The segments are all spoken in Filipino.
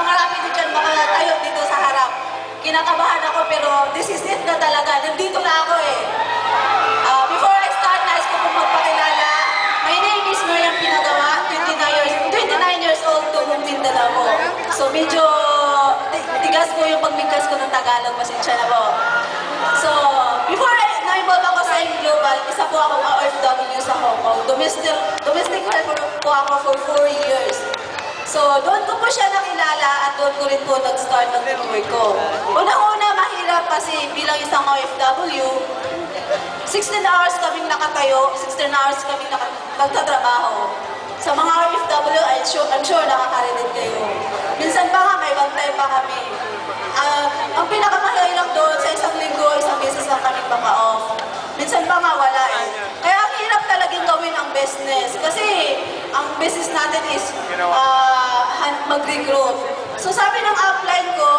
marami din dyan makatayo dito sa harap. Kinakabahan ako pero this is it na talaga. Nandito na ako eh. Before I start, nais ko pong magpakilala. My name is Mariam Pinagawa, 29 years old, Tugong Mindanao. So medyo tigas ko yung pagmigkas ko ng Tagalog, pasensya na po. So, before na-involve ako sa AIM Global, isa po akong OFW sa Hong Kong. Domestic helper po ako for 4 years. So, doon ko po siya nakilala at doon ko rin po nag-start ng network ko. Unang-una, mahirap kasi bilang isang OFW, 16 hours kaming nakatayo, 16 hours kaming nagtatrabaho. Sa mga OFW, I'm sure nakakarinig kayo. Minsan pa nga, may bantay pa kami. Ang pinakamahirap doon, sa isang linggo, isang beses lang kami maka-off. Minsan pa nga, wala eh. Kaya ang hirap talagang gawin ang business. Kasi ang business natin is mag-recruit. So sabi ng upline ko,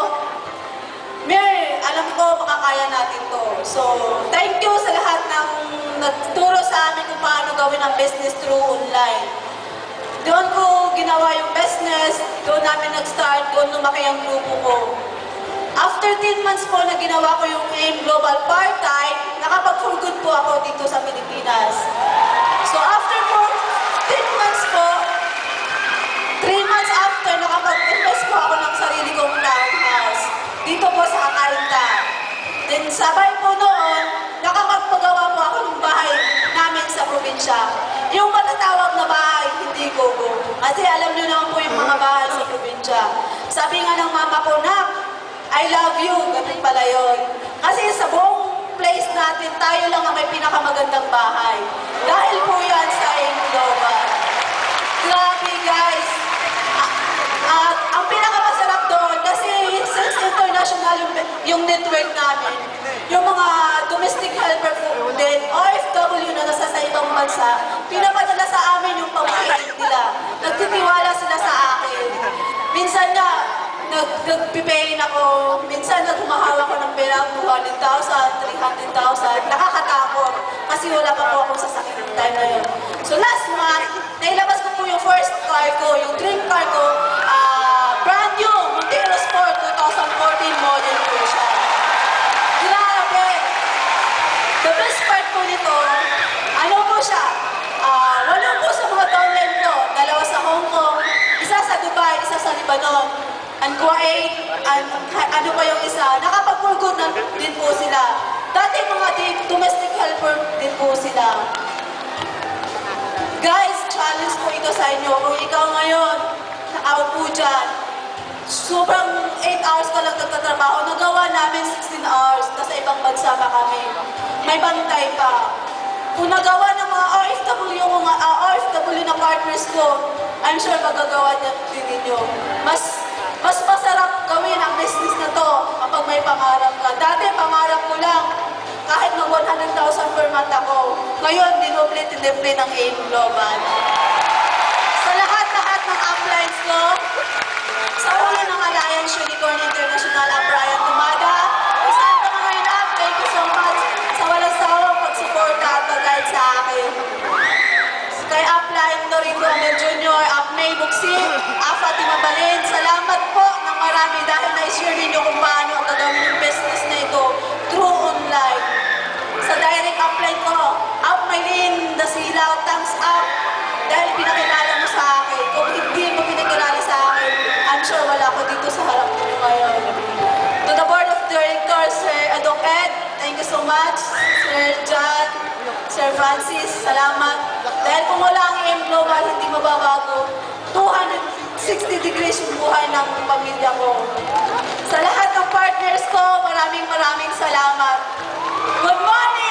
Mer, alam ko makakaya natin to. So, thank you sa lahat ng nagturo sa amin kung paano gawin ang business through online. Doon ko ginawa yung business, doon namin nag-start, doon lumaki ang grupo ko. After 10 months po na ginawa ko yung AIM Global part-time, nakapag-for good po ako dito sa Pilipinas. So after 10 months po, 3 months after, nakapag-invest po ako ng sarili kong townhouse. Dito po sa Akainta. Then sabay po noon, nakapagpagawa po ako ng bahay namin sa probinsya. Yung matatawag na bahay, hindi gogo. Kasi alam niyo naman po yung mga bahay sa probinsya. Sabi nga ng mama ko, Nak, I love you. Ganun pala yun. Kasi sa buong place natin, tayo lang ang may pinakamagandang bahay. Dahil po yan sa AIM Global. Grabe guys. At ang pinakamasarap doon, kasi since international yung network namin, yung mga domestic helper po din, OFW na nasa sa ibang bansa, pinapadala sa amin yung pamakain nila. Nagtitiwala sila sa akin. Minsan na, nagpipayin ako, minsan naghumahawa ko ng pera, 200,000, 300,000, nakakatakot. Kasi wala pa po akong sasakit ng time na yun. So last month, nailabas ko po yung first car ko, yung dream car ko, brand new, Montero Sport 2014 model po siya. Grabe! The best part po nito, ano po siya? Wala po sa mga downline ko, 2 sa Hong Kong, isa sa Dubai, isa sa Lebanon, and Kuwait, and ano pa yung isa, nakapag-for good na din po sila. Dati mga domestic helper din po sila. Guys, challenge po ito sa inyo. Kung ikaw ngayon, out po dyan, sobrang 8 hours ka lang nagtatrabaho, nagawa namin 16 hours, nasa ibang bansa pa kami. May bantay pa. Kung nagawa ng mga OFW na partners ko, I'm sure magagawa din ninyo. Mas masarap gawin ang business na to kapag may pangarap ka. Dati pangarap ko lang, kahit mag 100,000 per month ako. Ngayon, dinoble ng AIM Global. Sa lahat-lahat ng uplines ko, sa ulo ng Alliance Unicorn International, ang Brian Tumada, isang pangayon up, thank you so much sa walang sawang pagsuporta at pag-guide sa akin. Kay upline Norito Amel Jr., May Buksin, Fatima Balin, salamat po ng marami dahil na-share ninyo kung paano ang gagawin yung business na ito through online. Sa direct upline ko, Maylin Dasilaw, thumbs up dahil pinakilala mo sa akin. Kung hindi mo pinakilala sa akin, I'm sure wala ko dito sa harap ko ngayon. To the board of directors, Sir Adok Ed, thank you so much. Sir John, Sir Francis, salamat. Dahil kung wala ang AIM Global, hindi mababago. 260 degrees yung buhay ng pamilya ko. Sa lahat ng partners ko, maraming salamat. Good morning!